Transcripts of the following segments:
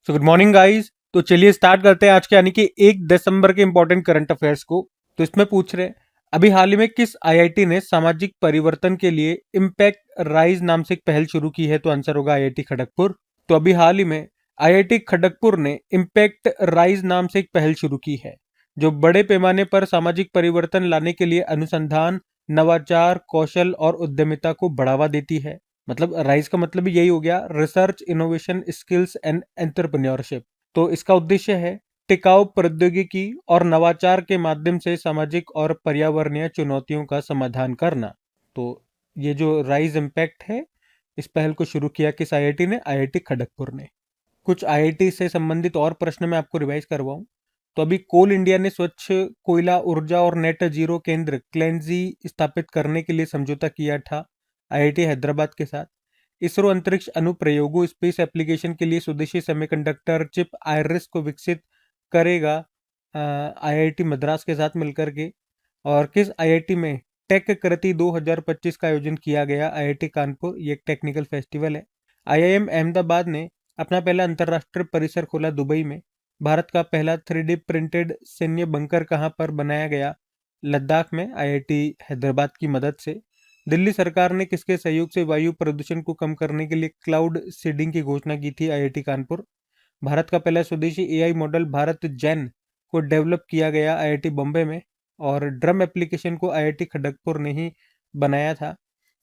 So good morning guys. तो चलिए start करते हैं आज के यानी कि 1 दिसंबर के इंपॉर्टेंट करंट अफेयर्स को। तो इसमें पूछ रहे हैं अभी हाल ही में किस आईआईटी ने सामाजिक परिवर्तन के लिए इम्पैक्ट राइज नाम से एक पहल शुरू की है। तो आंसर होगा आईआईटी खड़गपुर। तो अभी हाल ही में आईआईटी खड़गपुर ने इम्पैक्ट राइज नाम से एक पहल शुरू की है जो बड़े पैमाने पर सामाजिक परिवर्तन लाने के लिए अनुसंधान, नवाचार, कौशल और उद्यमिता को बढ़ावा देती है। मतलब राइज का मतलब भी यही हो गया, research, innovation, skills and entrepreneurship. तो इसका उद्देश्य है टिकाऊ प्रौद्योगिकी और नवाचार के माध्यम से सामाजिक और पर्यावरणीय चुनौतियों का समाधान करना। तो ये जो राइज इम्पैक्ट है, इस पहल को शुरू किया किस आईआईटी ने? आईआईटी खड़गपुर ने। कुछ आईआईटी से संबंधित और प्रश्न मैं आपको रिवाइज करवाऊं तो अभी कोल इंडिया ने स्वच्छ कोयला ऊर्जा और नेट जीरो केंद्र क्लेंजी स्थापित करने के लिए समझौता किया था आईआईटी हैदराबाद के साथ। इसरो अंतरिक्ष अनुप्रयोगों स्पेस एप्लीकेशन के लिए स्वदेशी सेमीकंडक्टर चिप आईरिस को विकसित करेगा आईआईटी मद्रास के साथ मिलकर के। और किस आईआईटी में टेक कृति 2025 का आयोजन किया गया? आईआईटी कानपुर। ये एक टेक्निकल फेस्टिवल है। आईआईएम अहमदाबाद ने अपना पहला अंतर्राष्ट्रीय परिसर खोला दुबई में। भारत का पहला 3D प्रिंटेड सैन्य बंकर कहाँ पर बनाया गया? लद्दाख में, आईआईटी हैदराबाद की मदद से। दिल्ली सरकार ने किसके सहयोग से वायु प्रदूषण को कम करने के लिए क्लाउड सीडिंग की घोषणा की थी? आईआईटी कानपुर। भारत का पहला स्वदेशी एआई मॉडल भारत जैन को डेवलप किया गया आईआईटी बॉम्बे में। और ड्रम एप्लीकेशन को आईआईटी खड़गपुर ने ही बनाया था।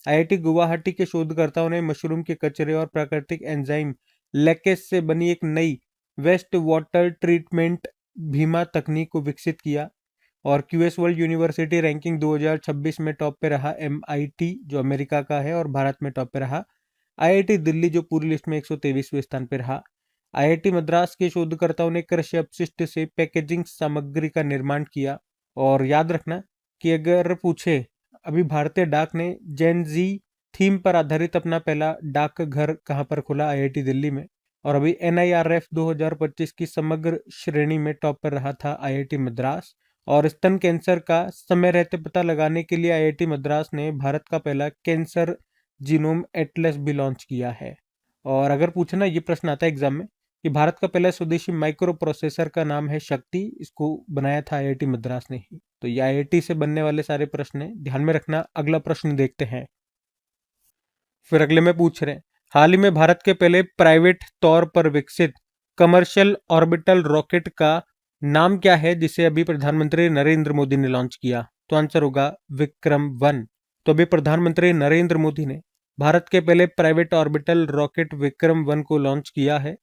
आईआईटी गुवाहाटी के शोधकर्ताओं ने मशरूम के कचरे और प्राकृतिक एंजाइम लैकेज से बनी एक नई वेस्ट वाटर ट्रीटमेंट भीमा तकनीक को विकसित किया। और क्यूएस वर्ल्ड यूनिवर्सिटी रैंकिंग 2026 में टॉप पे रहा एमआईटी जो अमेरिका का है, और भारत में टॉप पे रहा आईआईटी दिल्ली जो पूरी लिस्ट में 123वें स्थान पे रहा। आईआईटी मद्रास के शोधकर्ताओं ने कृषि अपशिष्ट से पैकेजिंग सामग्री का निर्माण किया। और याद रखना कि अगर पूछे अभी भारतीय डाक ने जेन जी थीम पर आधारित अपना पहला डाकघर कहाँ पर खोला? आईआईटी दिल्ली में। और अभी एनआईआरएफ 2025 की समग्र श्रेणी में टॉप पर रहा था आईआईटी मद्रास। और स्तन कैंसर का समय रहते पता लगाने के लिए आईआईटी मद्रास ने भारत का पहला कैंसर जीनोम एटलस भी लॉन्च किया है। और अगर पूछना, ये प्रश्न आता है एग्जाम में कि भारत का पहला स्वदेशी माइक्रो प्रोसेसर का नाम है शक्ति, इसको बनाया था आईआईटी मद्रास ने ही। तो ये आईआईटी से बनने वाले सारे प्रश्न हैं, ध्यान में रखना। अगला प्रश्न देखते हैं। फिर अगले में पूछ रहे हैं हाल ही में भारत के पहले प्राइवेट तौर पर विकसित कमर्शियल ऑर्बिटल रॉकेट का नाम क्या है जिसे अभी प्रधानमंत्री नरेंद्र मोदी ने लॉन्च किया? तो आंसर होगा विक्रम 1। तो अभी प्रधानमंत्री नरेंद्र मोदी ने भारत के पहले प्राइवेट ऑर्बिटल रॉकेट विक्रम 1 को लॉन्च किया है।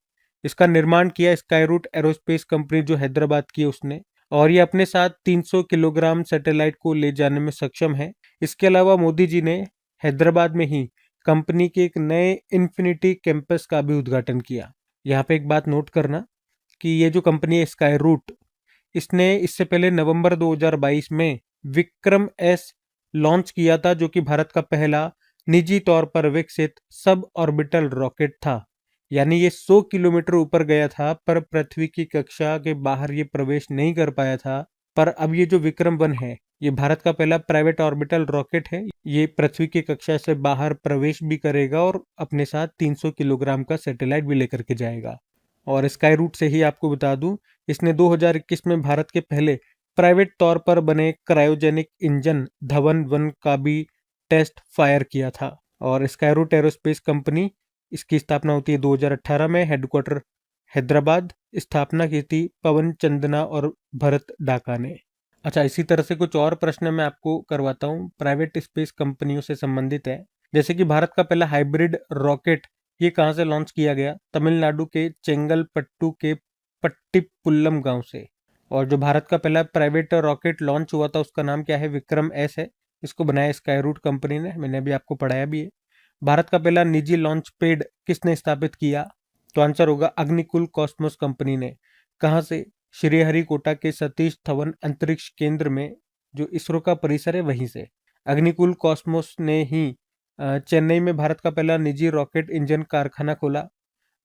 इसका निर्माण किया स्काईरूट एरोस्पेस कंपनी जो हैदराबाद की है उसने। और ये अपने साथ 300 किलोग्राम सैटेलाइट को ले जाने में सक्षम है। इसके अलावा मोदी जी ने हैदराबाद में ही कंपनी के एक नए इन्फिनिटी कैंपस का भी उद्घाटन किया। यहाँ पे एक बात नोट करना कि ये जो कंपनी है स्काई रूट, इसने इससे पहले नवंबर 2022 में विक्रम एस लॉन्च किया था जो कि भारत का पहला निजी तौर पर विकसित सब ऑर्बिटल रॉकेट था। यानी ये 100 किलोमीटर ऊपर गया था पर पृथ्वी की कक्षा के बाहर ये प्रवेश नहीं कर पाया था। पर अब ये जो विक्रम 1 है, ये भारत का पहला प्राइवेट ऑर्बिटल रॉकेट है। ये पृथ्वी की कक्षा से बाहर प्रवेश भी करेगा और अपने साथ 300 किलोग्राम का सैटेलाइट भी लेकर के जाएगा। और स्काई रूट से ही आपको बता दूं, इसने 2021 में भारत के पहले प्राइवेट तौर पर बने क्रायोजेनिक इंजन धवन 1 का भी टेस्ट फायर किया था। और स्काई रूट एरोस्पेस कंपनी, इसकी स्थापना होती है 2018 में, हेडक्वार्टर हैदराबाद। स्थापना की थी पवन चंदना और भरत डाका ने। अच्छा, इसी तरह से कुछ और प्रश्न मैं आपको करवाता हूँ, प्राइवेट स्पेस कंपनियों से संबंधित है। जैसे कि भारत का पहला हाइब्रिड रॉकेट ये कहाँ से लॉन्च किया गया? तमिलनाडु के चेंगलपट्टू के पट्टीपुल्लम गांव से। और जो भारत का पहला प्राइवेट रॉकेट लॉन्च हुआ था उसका नाम क्या है? विक्रम 1 है। इसको बनाया स्काई रूट कंपनी ने, मैंने अभी आपको पढ़ाया भी है। भारत का पहला निजी लॉन्च पैड किसने स्थापित किया? तो आंसर होगा अग्निकुल कॉस्मोस कंपनी ने। कहाँ से? श्रीहरिकोटा के सतीश धवन अंतरिक्ष केंद्र में, जो इसरो का परिसर है वहीं से। अग्निकुल कॉस्मोस ने ही चेन्नई में भारत का पहला निजी रॉकेट इंजन कारखाना खोला।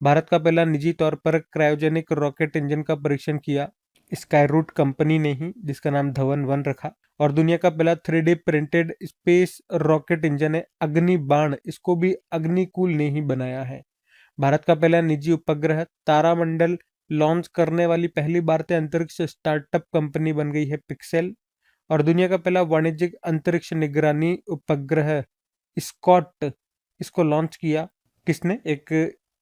भारत का पहला निजी तौर पर क्रायोजेनिक रॉकेट इंजन का परीक्षण किया स्काईरूट कंपनी ने ही, जिसका नाम धवन 1 रखा। और दुनिया का पहला 3D printed space rocket engine है अग्नि बाण, इसको भी अग्निकुल ने ही बनाया है। भारत का पहला निजी उपग्रह तारामंडल लॉन्च करने वाली पहली भारतीय अंतरिक्ष स्टार्टअप कंपनी बन गई है पिक्सेल। और दुनिया का पहला वाणिज्यिक अंतरिक्ष निगरानी उपग्रह स्कॉट, इसको लॉन्च किया किसने? एक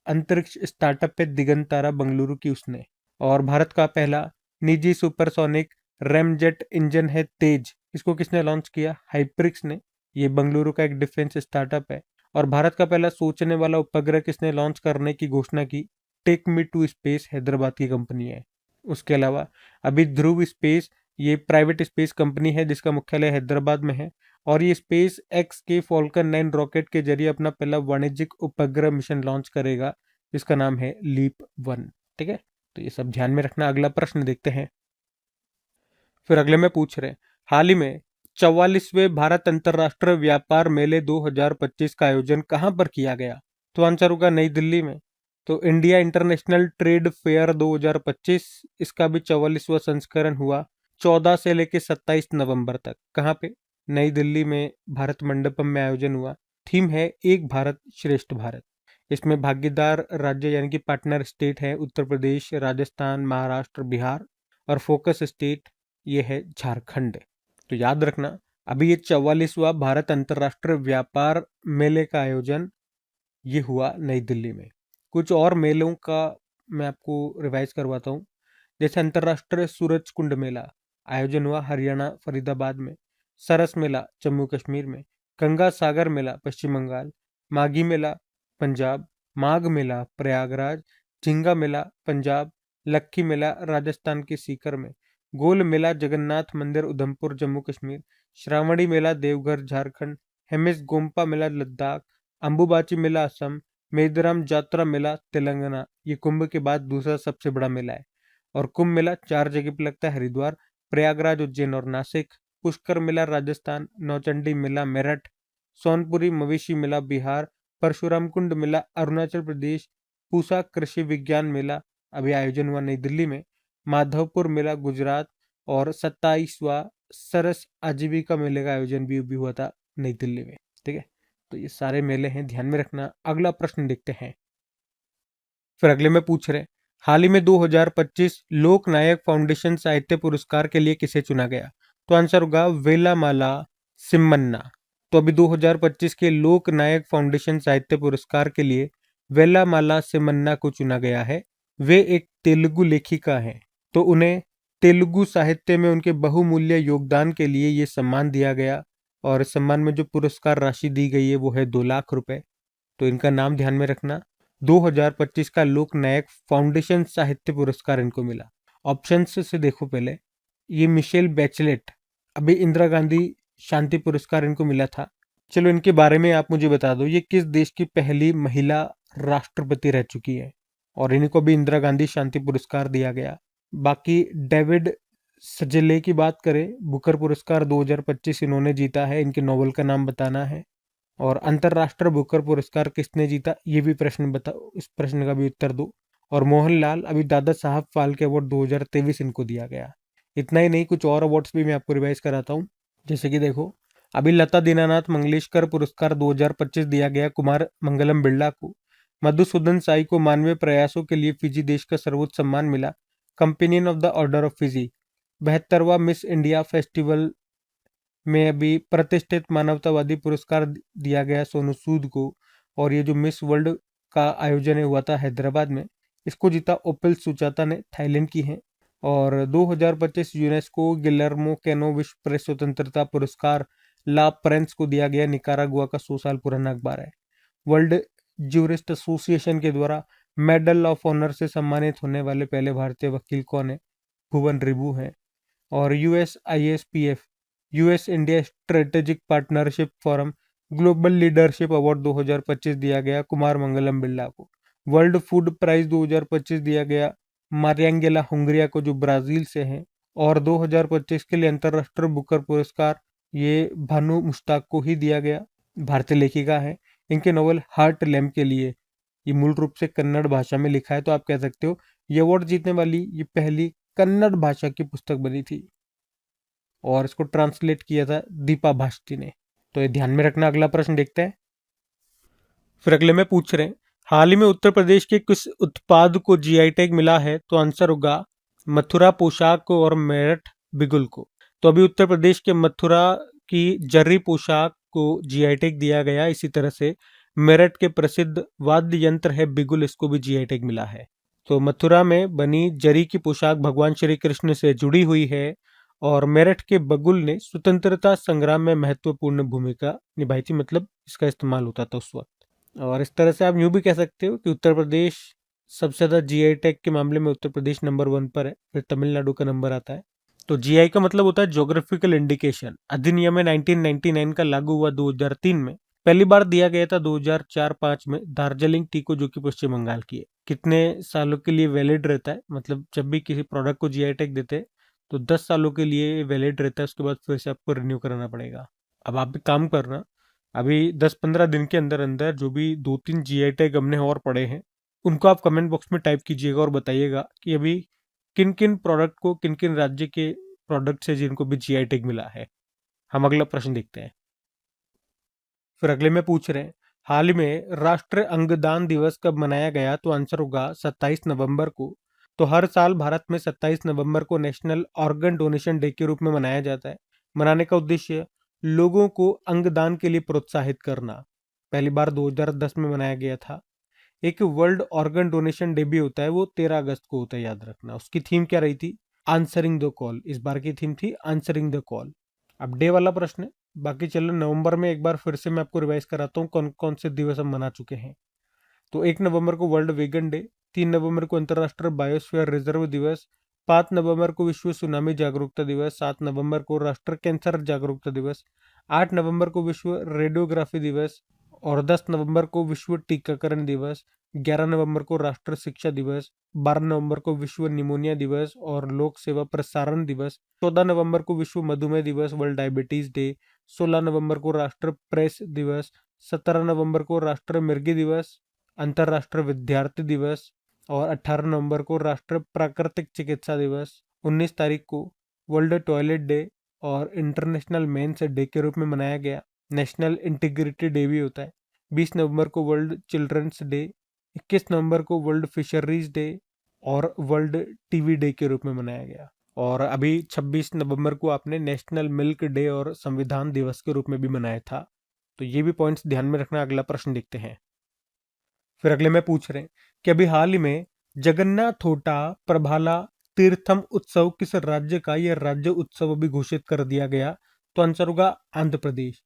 अंतरिक्ष स्टार्टअप है दिगंतारा बंगलुरु की, उसने। और भारत का पहला निजी सुपरसोनिक रैमजेट इंजन है तेज, इसको किसने लॉन्च किया? हाइप्रिक्स ने। ये बंगलुरु का एक डिफेंस स्टार्टअप है। और भारत का पहला सोचने वाला उपग्रह किसने लॉन्च करने की घोषणा की? Take me to space Hyderabad की कंपनी है। उसके अलावा अभी ध्रुव स्पेस, ये प्राइवेट स्पेस कंपनी है जिसका मुख्यालय हैदराबाद में है। और ये स्पेस एक्स के फॉल्कन 9 रॉकेट के जरिए अपना पहला वाणिज्यिक उपग्रह मिशन लॉन्च करेगा, जिसका नाम है लीप 1। ठीक है, तो ये सब ध्यान में रखना। अगला प्रश्न देखते हैं। फिर अगले में पूछ रहे हैं, हाल ही में 44वें भारत अंतर्राष्ट्रीय व्यापार मेले 2025 का आयोजन कहां पर किया गया? तो आंसर होगा नई दिल्ली में। तो इंडिया इंटरनेशनल ट्रेड फेयर 2025, इसका भी 44वां संस्करण हुआ 14 से लेकर 27 नवंबर तक। कहाँ पे? नई दिल्ली में भारत मंडपम में आयोजन हुआ। थीम है एक भारत श्रेष्ठ भारत। इसमें भागीदार राज्य यानी कि पार्टनर स्टेट है उत्तर प्रदेश, राजस्थान, महाराष्ट्र, बिहार। और फोकस स्टेट ये है झारखंड। तो याद रखना, अभी ये 44वां भारत अंतर्राष्ट्रीय व्यापार मेले का आयोजन ये हुआ नई दिल्ली में। कुछ और मेलों का मैं आपको रिवाइज करवाता हूँ। जैसे अंतर्राष्ट्रीय सूरज कुंड मेला आयोजन हुआ हरियाणा फरीदाबाद में। सरस मेला जम्मू कश्मीर में। गंगा सागर मेला पश्चिम बंगाल। माघी मेला पंजाब। माघ मेला प्रयागराज। झिंगा मेला पंजाब। लक्की मेला राजस्थान के सीकर में। गोल मेला जगन्नाथ मंदिर उधमपुर जम्मू कश्मीर। श्रावणी मेला देवघर झारखंड। हेमिस गोम्पा मेला लद्दाख। अंबुबाची मेला असम। मेदराम जात्रा मेला तेलंगाना, ये कुंभ के बाद दूसरा सबसे बड़ा मेला है। और कुंभ मेला 4 जगह पे लगता है, हरिद्वार, प्रयागराज, उज्जैन और नासिक। पुष्कर मेला राजस्थान। नौचंडी मेला मेरठ। सोनपुरी मवेशी मेला बिहार। परशुराम कुंड मेला अरुणाचल प्रदेश। पूसा कृषि विज्ञान मेला अभी आयोजन हुआ नई दिल्ली में। माधवपुर मेला गुजरात। और 27वां सरस आजीविका मेले का आयोजन भी हुआ था नई दिल्ली में। ठीक है, तो ये सारे मेले हैं, ध्यान में रखना। अगला प्रश्न देखते हैं। फिर अगले में पूछ रहे, हाल ही में 2025 लोक नायक फाउंडेशन साहित्य पुरस्कार के लिए किसे चुना गया? तो आंसर होगा वेलामाला सिमन्ना। तो अभी 2025 के लोक नायक फाउंडेशन साहित्य पुरस्कार के लिए वेलामाला सिमन्ना को चुना गया है। वे एक तेलुगु लेखिका हैं, तो उन्हें तेलुगु साहित्य में उनके बहुमूल्य योगदान के लिए ये सम्मान दिया गया। और इस सम्मान में जो पुरस्कार राशि दी गई है वो है 2 लाख रुपए। तो इनका नाम ध्यान में रखना। 2025 का लोक नायक फाउंडेशन साहित्य पुरस्कार इनको मिला। ऑप्शंस से देखो पहले, ये मिशेल बैचलेट, अभी इंदिरा गांधी शांति पुरस्कार इनको मिला था। चलो इनके बारे में आप मुझे बता दो, ये किस देश की पहली महिला राष्ट्रपति रह चुकी है? और इनको भी इंदिरा गांधी शांति पुरस्कार दिया गया। बाकी डेविड सजेले की बात करें, बुकर पुरस्कार 2025 इन्होंने जीता है, इनके नोवेल का नाम बताना है। और अंतरराष्ट्रीय बुकर पुरस्कार किसने जीता, ये भी प्रश्न बताओ, इस प्रश्न का भी उत्तर दो। और मोहनलाल, अभी दादा साहब फाल्के अवार्ड 2023 इनको दिया गया। इतना ही नहीं, कुछ और अवार्ड्स भी मैं आपको रिवाइज कराता हूँ। जैसे कि देखो, अभी लता दीनानाथ मंगेशकर पुरस्कार 2025 दिया गया कुमार मंगलम बिरला को। मधुसूदन साई को मानवीय प्रयासों के लिए फिजी देश का सर्वोच्च सम्मान मिला, companion of the order of Fiji. 72वां मिस इंडिया फेस्टिवल में अभी प्रतिष्ठित मानवतावादी पुरस्कार दिया गया सोनू सूद को। और ये जो मिस वर्ल्ड का आयोजन हुआ था हैदराबाद में, इसको जीता ओपिल सुचाता ने, थाईलैंड की हैं। और 2025 यूनेस्को गिलर्मो कैनो विश्व प्रेस स्वतंत्रता पुरस्कार ला प्रेंस को दिया गया, निकारागुआ का 100 साल पुराना अखबार है। वर्ल्ड ज्यूरिस्ट एसोसिएशन के द्वारा मेडल ऑफ ऑनर से सम्मानित होने वाले पहले भारतीय वकील कौन है? भुवन रिबू हैं। और USISPF US India strategic partnership forum global leadership award 2025 दिया गया कुमार मंगलम बिरला को। वर्ल्ड फूड प्राइज 2025 दिया गया मारियांगेला हुंगरिया को, जो ब्राजील से हैं। और 2025 के लिए अंतरराष्ट्रीय बुकर पुरस्कार ये भानु मुश्ताक को ही दिया गया, भारतीय लेखिका है। इनके नोवेल हार्ट लैम्प के लिए, ये मूल रूप से कन्नड़ भाषा में लिखा है, तो आप कह सकते हो ये अवार्ड जीतने वाली ये पहली कन्नड़ भाषा की पुस्तक बनी थी। और इसको ट्रांसलेट किया था दीपा भाष्टी ने। तो ये ध्यान में रखना। अगला प्रश्न देखते हैं। फिर अगले में पूछ रहे हैं, हाल ही में उत्तर प्रदेश के किस उत्पाद को जीआई टैग मिला है? तो आंसर होगा मथुरा पोशाक को और मेरठ बिगुल को। तो अभी उत्तर प्रदेश के मथुरा की जर्री पोशाक को जीआई टैग दिया गया। इसी तरह से मेरठ के प्रसिद्ध वाद्य यंत्र है बिगुल, इसको भी जीआई टैग मिला है। तो मथुरा में बनी जरी की पोशाक भगवान श्री कृष्ण से जुड़ी हुई है और मेरठ के बगुल ने स्वतंत्रता संग्राम में महत्वपूर्ण भूमिका निभाई थी, मतलब इसका इस्तेमाल होता था उस वक्त। और इस तरह से आप यूं भी कह सकते हो कि उत्तर प्रदेश सबसे ज्यादा जीआई टैग के मामले में उत्तर प्रदेश नंबर 1 पर है, फिर तमिलनाडु का नंबर आता है। तो जीआई का मतलब होता है ज्योग्राफिकल इंडिकेशन। अधिनियम में 1999 का लागू हुआ 2003 में। पहली बार दिया गया था 2004-5 में दार्जिलिंग टी को, जो कि पश्चिम बंगाल की है। कितने सालों के लिए वैलिड रहता है, मतलब जब भी किसी प्रोडक्ट को जीआई टैग देते हैं तो 10 सालों के लिए वैलिड रहता है, उसके बाद फिर से आपको रिन्यू कराना पड़ेगा। अब आप भी काम करना, अभी 10-15 दिन के अंदर अंदर जो भी 2-3 जीआई टैग हमने और पढ़े हैं उनको आप कमेंट बॉक्स में टाइप कीजिएगा और बताइएगा कि अभी किन किन प्रोडक्ट को, किन किन राज्य के प्रोडक्ट से जिनको भी जीआई टैग मिला है। हम अगला प्रश्न देखते हैं। फिर अगले में पूछ रहे हैं, हाल ही में राष्ट्रीय अंगदान दिवस कब मनाया गया? तो आंसर होगा 27 नवंबर को। तो हर साल भारत में 27 नवंबर को नेशनल ऑर्गन डोनेशन डे के रूप में मनाया जाता है। मनाने का उद्देश्य लोगों को अंगदान के लिए प्रोत्साहित करना। पहली बार 2010 में मनाया गया था। एक वर्ल्ड ऑर्गन डोनेशन डे भी होता है, वो 13 अगस्त को होता है, याद रखना। उसकी थीम क्या रही थी? Answering the call. इस बार की थीम थी आंसरिंग द कॉल। अब डे वाला प्रश्न है। बाकी चलो नवंबर में एक बार फिर से मैं आपको रिवाइज कराता हूँ कौन कौन से दिवस हम मना चुके हैं। तो 1 नवंबर को वर्ल्ड वेगन डे, 3 नवंबर को अंतर्राष्ट्रीय बायोस्फीयर रिजर्व दिवस, 5 नवंबर को विश्व सुनामी जागरूकता दिवस, 7 नवंबर को राष्ट्रीय कैंसर जागरूकता दिवस, 8 नवंबर को विश्व रेडियोग्राफी दिवस और 10 नवंबर को विश्व टीकाकरण दिवस, 11 नवंबर को राष्ट्रीय शिक्षा दिवस, 12 नवंबर को विश्व निमोनिया दिवस और लोक सेवा प्रसारण दिवस, 14 नवंबर को विश्व मधुमेह दिवस वर्ल्ड डायबिटीज डे, 16 नवंबर को राष्ट्रीय प्रेस दिवस, 17 नवंबर को राष्ट्रीय मिर्गी दिवस, अंतर्राष्ट्रीय विद्यार्थी दिवस और 18 नवंबर को राष्ट्रीय प्राकृतिक चिकित्सा दिवस, 19 तारीख को वर्ल्ड टॉयलेट डे और इंटरनेशनल मेंस डे के रूप में मनाया गया। नेशनल इंटीग्रिटी डे भी होता है। 20 नवंबर को वर्ल्ड चिल्ड्रंस डे, 21 नवंबर को वर्ल्ड फिशरीज डे और वर्ल्ड टीवी डे के रूप में मनाया गया। और अभी 26 नवंबर को आपने नेशनल मिल्क डे और संविधान दिवस के रूप में भी मनाया था। तो ये भी पॉइंट्स ध्यान में रखना। अगला प्रश्न देखते हैं। फिर अगले में पूछ रहे हैं कि अभी हाल ही में जगन्नाथोटा प्रभाला तीर्थम उत्सव किस राज्य का यह राज्य उत्सव अभी घोषित कर दिया गया? तो आंसर होगा आंध्र प्रदेश।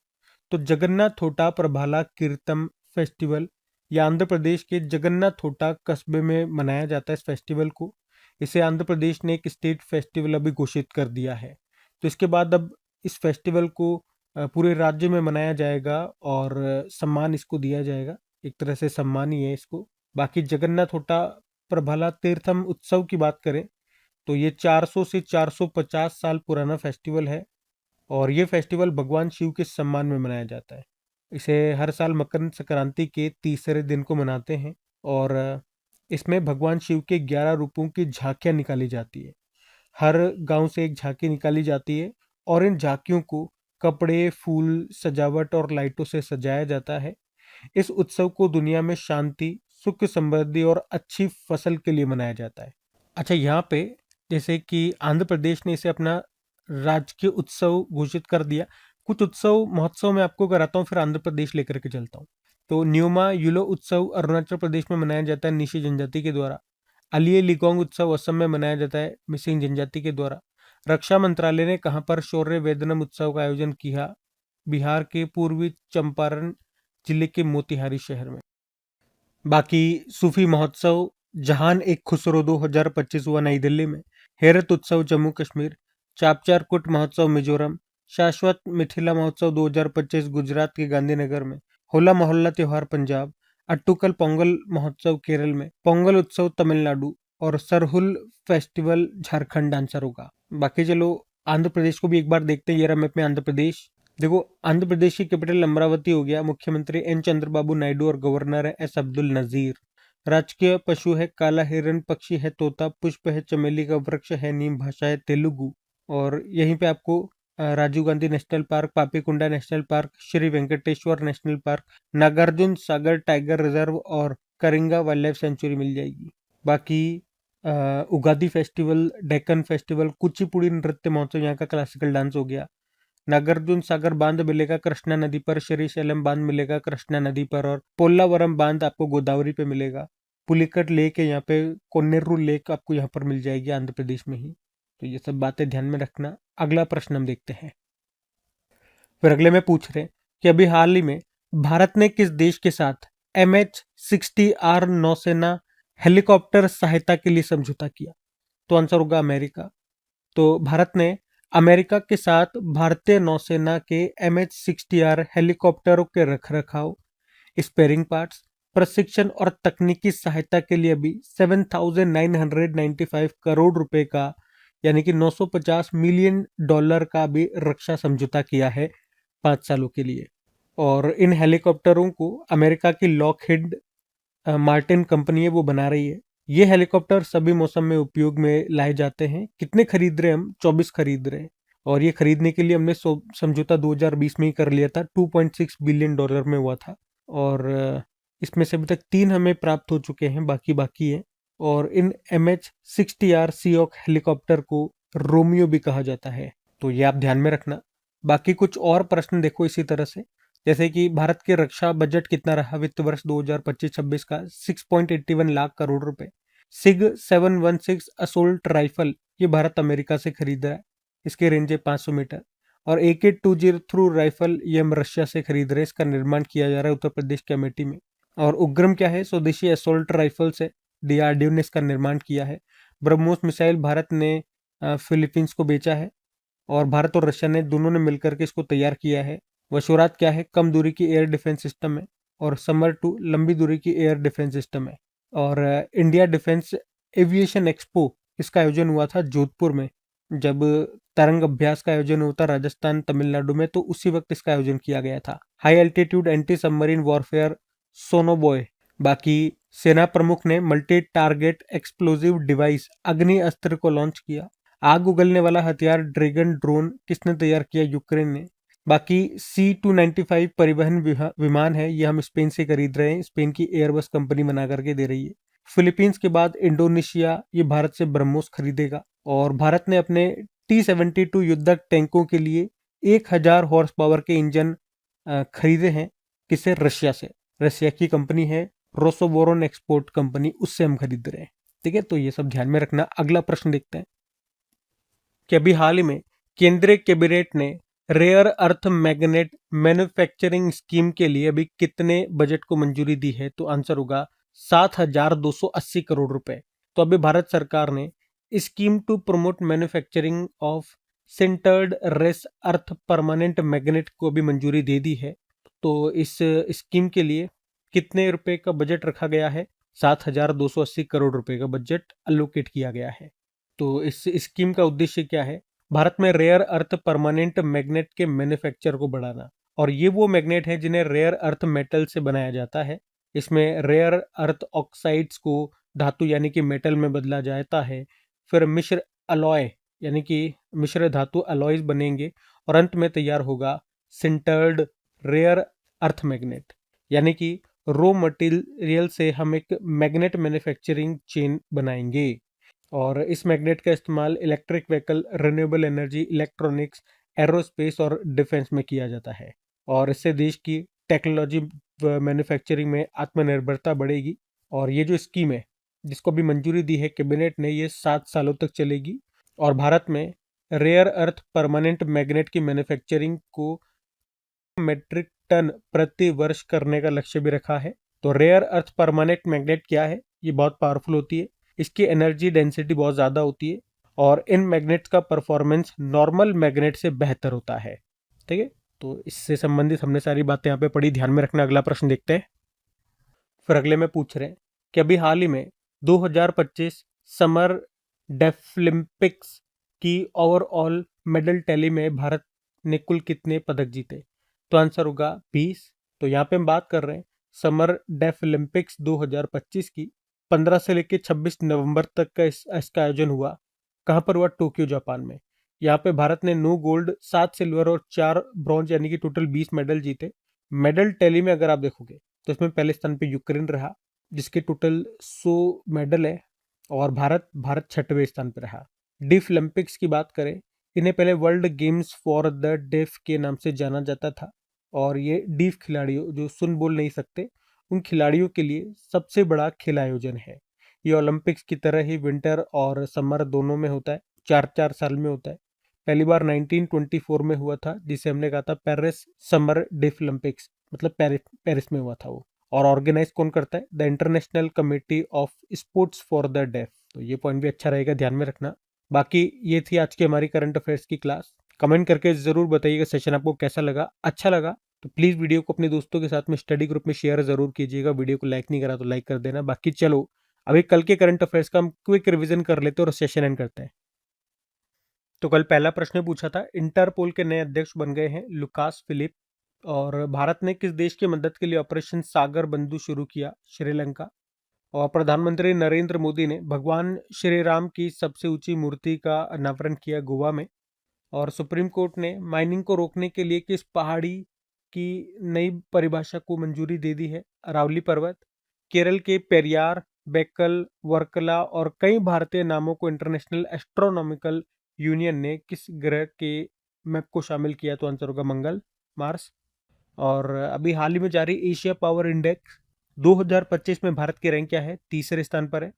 तो जगन्नाथोटा प्रभाला कीर्तम फेस्टिवल या आंध्र प्रदेश के जगन्नाथोटा कस्बे में मनाया जाता है इस फेस्टिवल को। इसे आंध्र प्रदेश ने एक स्टेट फेस्टिवल अभी घोषित कर दिया है। तो इसके बाद अब इस फेस्टिवल को पूरे राज्य में मनाया जाएगा और सम्मान इसको दिया जाएगा। एक तरह से सम्मान ही है इसको। बाकी जगन्नाथोटा प्रभाला तीर्थम उत्सव की बात करें तो ये 400 से 450 साल पुराना फेस्टिवल है और ये फेस्टिवल भगवान शिव के सम्मान में मनाया जाता है। इसे हर साल मकर संक्रांति के तीसरे दिन को मनाते हैं और इसमें भगवान शिव के 11 रूपों की झांकियां निकाली जाती है। हर गांव से एक झांकी निकाली जाती है और इन झांकियों को कपड़े, फूल, सजावट और लाइटों से सजाया जाता है। इस उत्सव को दुनिया में शांति, सुख, समृद्धि और अच्छी फसल के लिए मनाया जाता है। अच्छा, यहाँ पे जैसे कि आंध्र प्रदेश ने इसे अपना राजकीय उत्सव घोषित कर दिया। कुछ उत्सव महोत्सव में आपको कराता हूँ, फिर आंध्र प्रदेश लेकर के चलता हूँ। तो न्यूमा युलो उत्सव अरुणाचल प्रदेश में मनाया जाता है निशी जनजाति के द्वारा। अलिये लिगोंग उत्सव असम में मनाया जाता है मिसिंग जनजाति के द्वारा। रक्षा मंत्रालय ने कहाँ पर शौर्य वेदनम उत्सव का आयोजन किया? बिहार के पूर्वी चंपारण जिले के मोतिहारी शहर में। बाकी सूफी महोत्सव जहान एक खुसरो 2025 हुआ नई दिल्ली में। हेरत उत्सव जम्मू कश्मीर। चापचार कुट महोत्सव मिजोरम। शाश्वत मिथिला महोत्सव 2025 गुजरात के गांधीनगर में। होला मोहल्ला त्योहार पंजाब। अट्टुकल पोंगल महोत्सव केरल में। पोंगल उत्सव तमिलनाडु और सरहुल फेस्टिवल झारखंड आंसर होगा। बाकी चलो आंध्र प्रदेश को भी एक बार देखते हैं। ये रहा मैप में आंध्र प्रदेश। देखो, आंध्र प्रदेश की कैपिटल अमरावती हो गया। मुख्यमंत्री एन चंद्रबाबू नायडू और गवर्नर है एस अब्दुल नजीर। राजकीय पशु है काला हिरन, पक्षी है तोता, पुष्प है चमेली का वृक्ष है नीम, भाषा है तेलुगु। और यहीं पे आपको Rajiv Gandhi national park, Papikunda national park, Shri Venkateswara national park, Nagarjuna Sagar tiger reserve और करिंगा वाइल्ड लाइफ सेंचुरी मिल जाएगी। बाकी उगादी फेस्टिवल, डेक्कन फेस्टिवल, कुचिपुड़ी नृत्य महोत्सव यहाँ का क्लासिकल डांस हो गया। नागार्जुन सागर बांध मिलेगा कृष्णा नदी पर, श्रीशैलम बांध मिलेगा कृष्णा नदी पर, और पोल्लावरम बांध आपको गोदावरी पे मिलेगा। पुलिकट लेक है यहाँ पे, कोन्नेरू लेक आपको यहाँ पर मिल जाएगी आंध्र प्रदेश में ही। तो ये सब बातें ध्यान में रखना। अगला प्रश्न हम देखते हैं। फिर अगले में पूछ रहे हैं कि अभी हाल ही में भारत ने किस देश के साथ MH-60R नौसेना हेलीकॉप्टर सहायता के लिए समझौता किया? तो आंसर होगा अमेरिका। तो भारत ने अमेरिका के साथ भारतीय नौसेना के MH-60R हेलीकॉप्टरों के रखरखाव, स्पेयरिंग पार्ट्स, प्रशिक्षण और तकनीकी सहायता के लिए अभी 7,995 करोड़ रुपए का, यानी कि $950 मिलियन का भी रक्षा समझौता किया है 5 सालों के लिए। और इन हेलीकॉप्टरों को अमेरिका की लॉकहीड मार्टिन कंपनी है वो बना रही है। ये हेलीकॉप्टर सभी मौसम में उपयोग में लाए जाते हैं। कितने खरीद रहे हैं हम? 24 खरीद रहे हैं। और ये खरीदने के लिए हमने समझौता 2020 में ही कर लिया था, $2.6 बिलियन में हुआ था। और इसमें से अभी तक 3 हमें प्राप्त हो चुके हैं, बाकी है। और इन MH-60R सीओक हेलीकॉप्टर को रोमियो भी कहा जाता है, तो ये आप ध्यान में रखना। बाकी कुछ और प्रश्न देखो इसी तरह से, जैसे कि भारत के रक्षा बजट कितना रहा वित्त वर्ष 2025-26 का? 6.81 लाख करोड़ रुपए। सिग 716 असोल्ट राइफल ये भारत अमेरिका से खरीद रहा है, इसके रेंज है 500 मीटर। और AK-203 राइफल ये हम रशिया से खरीद रहे हैं, इसका निर्माण किया जा रहा है उत्तर प्रदेश के अमेठी में। और उग्रम क्या है? स्वदेशी असोल्ट राइफल से DRDO ने इसका निर्माण किया है। ब्रह्मोस मिसाइल भारत ने फिलीपींस को बेचा है, और भारत और रशिया ने दोनों ने मिलकर के इसको तैयार किया है। वशोरात क्या है? कम दूरी की एयर डिफेंस सिस्टम है। और समर 2 लंबी दूरी की एयर डिफेंस सिस्टम है। और इंडिया डिफेंस एविएशन एक्सपो इसका आयोजन हुआ था जोधपुर में, जब तरंग अभ्यास का आयोजन होता राजस्थान तमिलनाडु में, तो उसी वक्त इसका आयोजन किया गया था। High altitude anti submarine warfare sonobuoy. बाकी सेना प्रमुख ने मल्टी टारगेट एक्सप्लोजिव डिवाइस अग्नि अस्त्र को लॉन्च किया। आग उगलने वाला हथियार ड्रैगन ड्रोन किसने तैयार किया? यूक्रेन ने। बाकी C-295 परिवहन विमान है, ये हम स्पेन से खरीद रहे हैं, स्पेन की एयरबस कंपनी बना करके दे रही है। फिलीपींस के बाद इंडोनेशिया ये भारत से ब्रह्मोस खरीदेगा। और भारत ने अपने T-72 युद्धक टैंकों के लिए 1000 हॉर्स पावर के इंजन खरीदे हैं। किसे? रशिया से। रशिया की कंपनी है रोसोबोरोन एक्सपोर्ट कंपनी, उससे हम खरीद रहे हैं। ठीक है, तो ये सब ध्यान में रखना। अगला प्रश्न देखते हैं कि अभी हाल ही में केंद्रीय कैबिनेट ने rare earth magnet manufacturing scheme के लिए अभी कितने बजट को मंजूरी दी है? तो आंसर होगा 7,280 करोड़ रुपए। तो अभी भारत सरकार ने scheme to promote manufacturing of sintered rare earth permanent magnet को भी मंजूरी दे दी है। तो इस स्कीम के लिए कितने रुपए का बजट रखा गया है? 7,280 करोड़ रुपए का बजट अलोकेट किया गया है। तो इस स्कीम का उद्देश्य क्या है? भारत में रेयर अर्थ परमानेंट मैग्नेट के मैन्युफैक्चर को बढ़ाना। और ये वो मैग्नेट है जिन्हें रेयर अर्थ मेटल से बनाया जाता है। इसमें रेयर अर्थ ऑक्साइड्स को धातु यानी कि मेटल में बदला जाता है। फिर मिश्र अलॉय यानी कि मिश्र धातु अलॉयज बनेंगे, और अंत में तैयार होगा सिंटर्ड रेयर अर्थ मैग्नेट। यानी कि रॉ मटेरियल से हम एक मैग्नेट मैन्युफैक्चरिंग चेन बनाएंगे। और इस मैग्नेट का इस्तेमाल electric vehicle, renewable energy, electronics, aerospace और डिफेंस में किया जाता है। और इससे देश की टेक्नोलॉजी मैन्युफैक्चरिंग में आत्मनिर्भरता बढ़ेगी। और ये जो स्कीम है जिसको भी मंजूरी दी है कैबिनेट ने, ये 7 सालों तक चलेगी। और भारत में रेयर अर्थ परमानेंट मैग्नेट की मैन्युफैक्चरिंग को मेट्रिक टन प्रति वर्ष करने का लक्ष्य भी रखा है। तो रेयर अर्थ परमानेंट मैग्नेट क्या है? ये बहुत पावरफुल होती है, इसकी एनर्जी डेंसिटी बहुत ज़्यादा होती है, और इन मैग्नेट्स का परफॉर्मेंस नॉर्मल मैग्नेट से बेहतर होता है। ठीक है, तो इससे संबंधित हमने सारी बातें यहाँ पे पढ़ी, ध्यान में रखना। अगला प्रश्न देखते हैं। फिर अगले में पूछ रहे हैं कि अभी हाल ही में 2025 समर डेफलिम्पिक्स की ओवरऑल मेडल टैली में भारत ने कुल कितने पदक जीते? तो आंसर होगा 20। तो यहाँ पे हम बात कर रहे हैं समर डेफलिम्पिक्स 2025 की। 15 से लेकर 26 नवंबर तक का इसका आयोजन हुआ। कहाँ पर हुआ? टोक्यो, जापान में। यहाँ पे भारत ने 9 गोल्ड, 7 सिल्वर और 4 ब्रॉन्ज यानी कि टोटल 20 मेडल जीते। मेडल टैली में अगर आप देखोगे तो इसमें पहले स्थान पे यूक्रेन रहा, जिसके टोटल 100 मेडल है और भारत छठवें स्थान पर रहा। डीफ ओलंपिक्स की बात करें, इन्हें पहले world games for the deaf के नाम से जाना जाता था और ये डीफ खिलाड़ियों जो सुन बोल नहीं सकते उन खिलाड़ियों के लिए सबसे बड़ा खेल आयोजन है। ये ओलंपिक्स की तरह ही विंटर और समर दोनों में होता है, 4-4 साल में होता है। पहली बार 1924 में हुआ था, जिसे हमने कहा था पेरिस समर डीफ ओलंपिक्स, मतलब पेरिस में हुआ था वो। और ऑर्गेनाइज कौन करता है? The international committee of sports for the deaf. तो ये पॉइंट भी अच्छा रहेगा ध्यान में रखना। बाकी ये थी आज की हमारी करंट अफेयर्स की क्लास। कमेंट करके जरूर बताइएगा सेशन आपको कैसा लगा। अच्छा लगा तो प्लीज वीडियो को अपने दोस्तों के साथ में स्टडी ग्रुप में शेयर जरूर कीजिएगा। वीडियो को लाइक नहीं करा तो लाइक कर देना। बाकी चलो अभी कल के करंट अफेयर्स का हम क्विक रिवीजन कर लेते हैं और सेशन एंड करते हैं। तो कल पहला प्रश्न पूछा था, इंटरपोल के नए अध्यक्ष बन गए हैं लुकास फिलिप। और भारत ने किस देश की मदद के लिए ऑपरेशन सागर बंधु शुरू किया? श्रीलंका। और प्रधानमंत्री नरेंद्र मोदी ने भगवान श्री राम की सबसे ऊंची मूर्ति का अनावरण किया गोवा में। और सुप्रीम कोर्ट ने माइनिंग को रोकने के लिए किस पहाड़ी की नई परिभाषा को मंजूरी दे दी है? अरावली पर्वत। केरल के पेरियार, बेकल, वर्कला और कई भारतीय नामों को इंटरनेशनल एस्ट्रोनॉमिकल यूनियन ने किस ग्रह के मैप को शामिल किया? तो आंसर होगा मंगल, मार्स। और अभी हाल ही में जारी एशिया पावर इंडेक्स 2025 में भारत की रैंक क्या है? तीसरे स्थान पर है।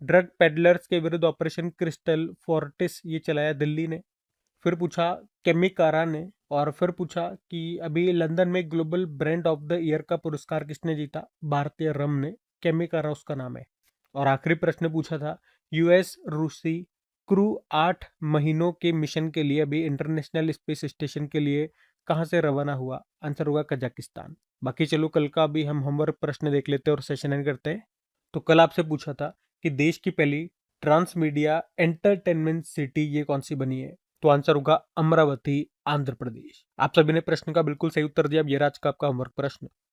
ड्रग पेडलर्स के विरुद्ध ऑपरेशन क्रिस्टल फोर्टिस ये चलाया दिल्ली ने। फिर पूछा केमिकारा ने। और फिर पूछा कि अभी लंदन में global brand of the year का पुरस्कार किसने जीता? भारतीय रम ने, केमिकारा उसका नाम है। और आखिरी प्रश्न पूछा था, यूएस रूसी क्रू 8 महीनों के मिशन के लिए अभी इंटरनेशनल स्पेस स्टेशन के लिए कहाँ से रवाना हुआ? आंसर होगा कजाकिस्तान। बाकी चलो कल का भी हम होमवर्क प्रश्न देख लेते हैं और सेशन एंड करते हैं। तो कल आपसे पूछा था कि देश की पहली ट्रांस मीडिया एंटरटेनमेंट सिटी ये कौन सी बनी है? तो आंसर होगा अमरावती, आंध्र प्रदेश। आप सभी ने प्रश्न का बिल्कुल सही उत्तर दिया। अब ये आज का आपका होमवर्क प्रश्न।